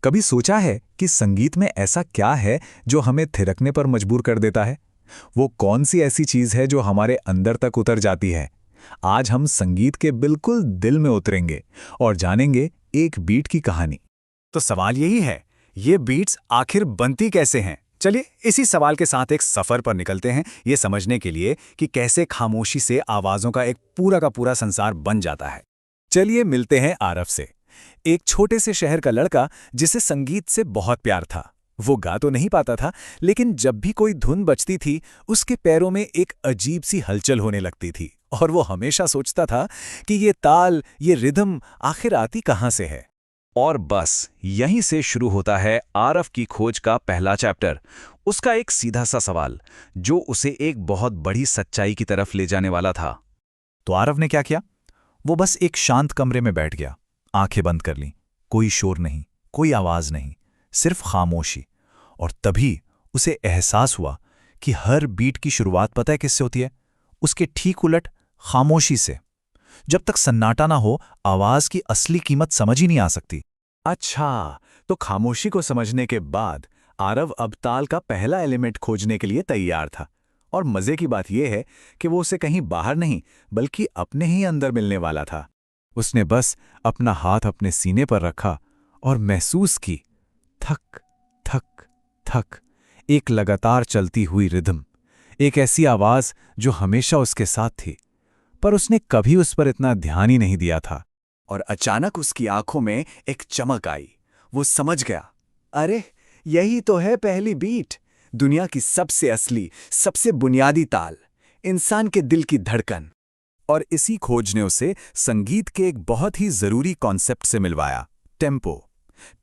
कभी सोचा है कि संगीत में ऐसा क्या है जो हमें थिरकने पर मजबूर कर देता है? वो कौन सी ऐसी चीज है जो हमारे अंदर तक उतर जाती है? आज हम संगीत के बिल्कुल दिल में उतरेंगे और जानेंगे एक बीट की कहानी। तो सवाल यही है, ये बीट्स आखिर बनती कैसे हैं? चलिए इसी सवाल के साथ एक सफर पर निकलते हैं, ये समझने के लिए कि कैसे खामोशी से आवाजों का एक पूरा का पूरा संसार बन जाता है। चलिए मिलते हैं आरव से, एक छोटे से शहर का लड़का जिसे संगीत से बहुत प्यार था। वो गा तो नहीं पाता था, लेकिन जब भी कोई धुन बजती थी उसके पैरों में एक अजीब सी हलचल होने लगती थी और वो हमेशा सोचता था कि ये ताल, ये रिदम आखिर आती कहाँ से है। और बस यहीं से शुरू होता है आरव की खोज का पहला चैप्टर। उसका एक सीधा सा सवाल जो उसे एक बहुत बड़ी सच्चाई की तरफ ले जाने वाला था। तो आरव ने क्या किया? वो बस एक शांत कमरे में बैठ गया, आंखें बंद कर लीं। कोई शोर नहीं, कोई आवाज नहीं, सिर्फ खामोशी। और तभी उसे एहसास हुआ कि हर बीट की शुरुआत पता है किससे होती है? उसके ठीक उलट, खामोशी से। जब तक सन्नाटा ना हो, आवाज की असली कीमत समझ ही नहीं आ सकती। अच्छा, तो खामोशी को समझने के बाद आरव अब ताल का पहला एलिमेंट खोजने के लिए तैयार था। और मजे की बात यह है कि वो उसे कहीं बाहर नहीं बल्कि अपने ही अंदर मिलने वाला था। उसने बस अपना हाथ अपने सीने पर रखा और महसूस की, थक थक थक, एक लगातार चलती हुई रिदम, एक ऐसी आवाज जो हमेशा उसके साथ थी, पर उसने कभी उस पर इतना ध्यान ही नहीं दिया था। और अचानक उसकी आंखों में एक चमक आई। वो समझ गया, अरे यही तो है पहली बीट, दुनिया की सबसे असली, सबसे बुनियादी ताल, इंसान के दिल की धड़कन। और इसी खोज ने उसे संगीत के एक बहुत ही जरूरी कॉन्सेप्ट से मिलवाया, टेम्पो।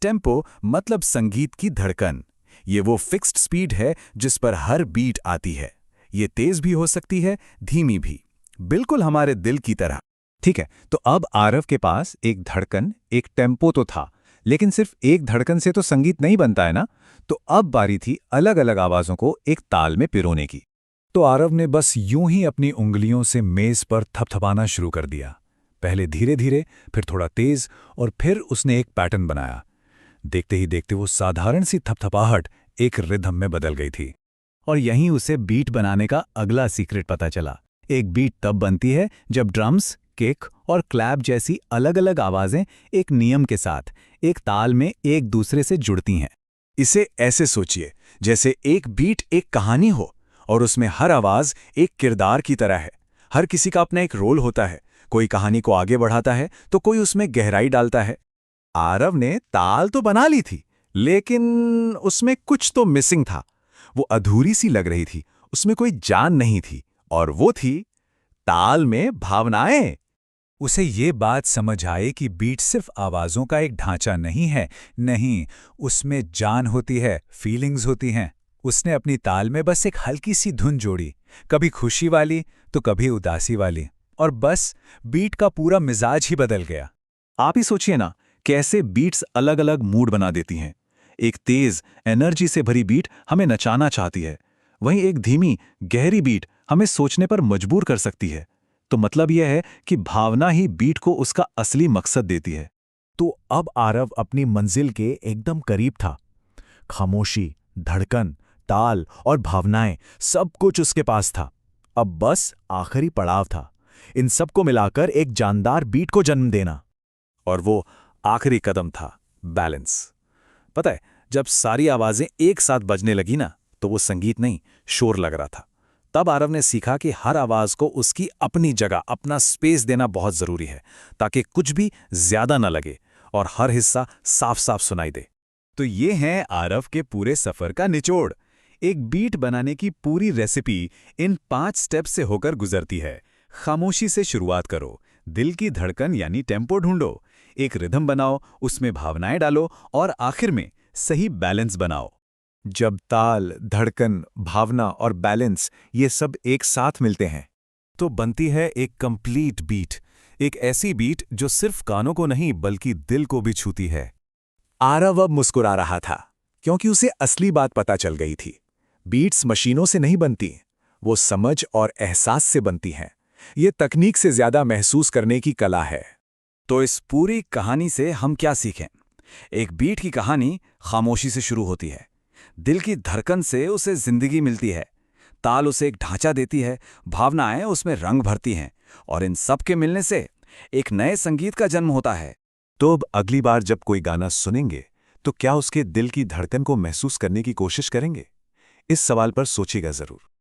टेम्पो मतलब संगीत की धड़कन। ये वो फिक्स्ड स्पीड है जिस पर हर बीट आती है। ये तेज भी हो सकती है, धीमी भी, बिल्कुल हमारे दिल की तरह। ठीक है, तो अब आरव के पास एक धड़कन, एक टेम्पो तो था, लेकिन सिर्फ एक धड़कन से तो संगीत नहीं बनता है ना। तो अब बारी थी अलग अलग आवाजों को एक ताल में पिरोने की। तो आरव ने बस यूं ही अपनी उंगलियों से मेज पर थपथपाना शुरू कर दिया। पहले धीरे धीरे, फिर थोड़ा तेज, और फिर उसने एक पैटर्न बनाया। देखते ही देखते वो साधारण सी थपथपाहट एक रिदम में बदल गई थी। और यहीं उसे बीट बनाने का अगला सीक्रेट पता चला। एक बीट तब बनती है जब ड्रम्स, किक और क्लैप जैसी अलग अलग आवाजें एक नियम के साथ एक ताल में एक दूसरे से जुड़ती हैं। इसे ऐसे सोचिए जैसे एक बीट एक कहानी हो और उसमें हर आवाज एक किरदार की तरह है। हर किसी का अपना एक रोल होता है, कोई कहानी को आगे बढ़ाता है तो कोई उसमें गहराई डालता है। आरव ने ताल तो बना ली थी, लेकिन उसमें कुछ तो मिसिंग था। वो अधूरी सी लग रही थी, उसमें कोई जान नहीं थी, और वो थी ताल में भावनाएं। उसे ये बात समझ आए कि बीट सिर्फ आवाजों का एक ढांचा नहीं है। नहीं, उसमें जान होती है, फीलिंग्स होती हैं। उसने अपनी ताल में बस एक हल्की सी धुन जोड़ी, कभी खुशी वाली तो कभी उदासी वाली, और बस बीट का पूरा मिजाज ही बदल गया। आप ही सोचिए ना, कैसे बीट्स अलग अलग मूड बना देती हैं। एक तेज एनर्जी से भरी बीट हमें नचाना चाहती है, वहीं एक धीमी गहरी बीट हमें सोचने पर मजबूर कर सकती है। तो मतलब यह है कि भावना ही बीट को उसका असली मकसद देती है। तो अब आरव अपनी मंजिल के एकदम करीब था। खामोशी, धड़कन, ताल और भावनाएं, सब कुछ उसके पास था। अब बस आखिरी पड़ाव था, इन सबको मिलाकर एक जानदार बीट को जन्म देना। और वो आखिरी कदम था, बैलेंस। पता है, जब सारी आवाजें एक साथ बजने लगी ना, तो वो संगीत नहीं, शोर लग रहा था। तब आरव ने सीखा कि हर आवाज को उसकी अपनी जगह, अपना स्पेस देना बहुत जरूरी है, ताकि कुछ भी ज्यादा न लगे और हर हिस्सा साफ साफ सुनाई दे। तो ये है आरव के पूरे सफर का निचोड़। एक बीट बनाने की पूरी रेसिपी इन 5 स्टेप से होकर गुजरती है। खामोशी से शुरुआत करो, दिल की धड़कन यानी टेम्पो ढूंढो, एक रिदम बनाओ, उसमें भावनाएं डालो, और आखिर में सही बैलेंस बनाओ। जब ताल, धड़कन, भावना और बैलेंस ये सब एक साथ मिलते हैं तो बनती है एक कंप्लीट बीट, एक ऐसी बीट जो सिर्फ कानों को नहीं बल्कि दिल को भी छूती है। आरव अब मुस्कुरा रहा था, क्योंकि उसे असली बात पता चल गई थी। बीट्स मशीनों से नहीं बनती, वो समझ और एहसास से बनती हैं। ये तकनीक से ज्यादा महसूस करने की कला है। तो इस पूरी कहानी से हम क्या सीखें? एक बीट की कहानी खामोशी से शुरू होती है। दिल की धड़कन से उसे जिंदगी मिलती है। ताल उसे एक ढांचा देती है, भावनाएं उसमें रंग भरती हैं, और इन सब के मिलने से एक नए संगीत का जन्म होता है। तो अब अगली बार जब कोई गाना सुनेंगे तो क्या उसके दिल की धड़कन को महसूस करने की कोशिश करेंगे? इस सवाल पर सोचिएगा जरूर।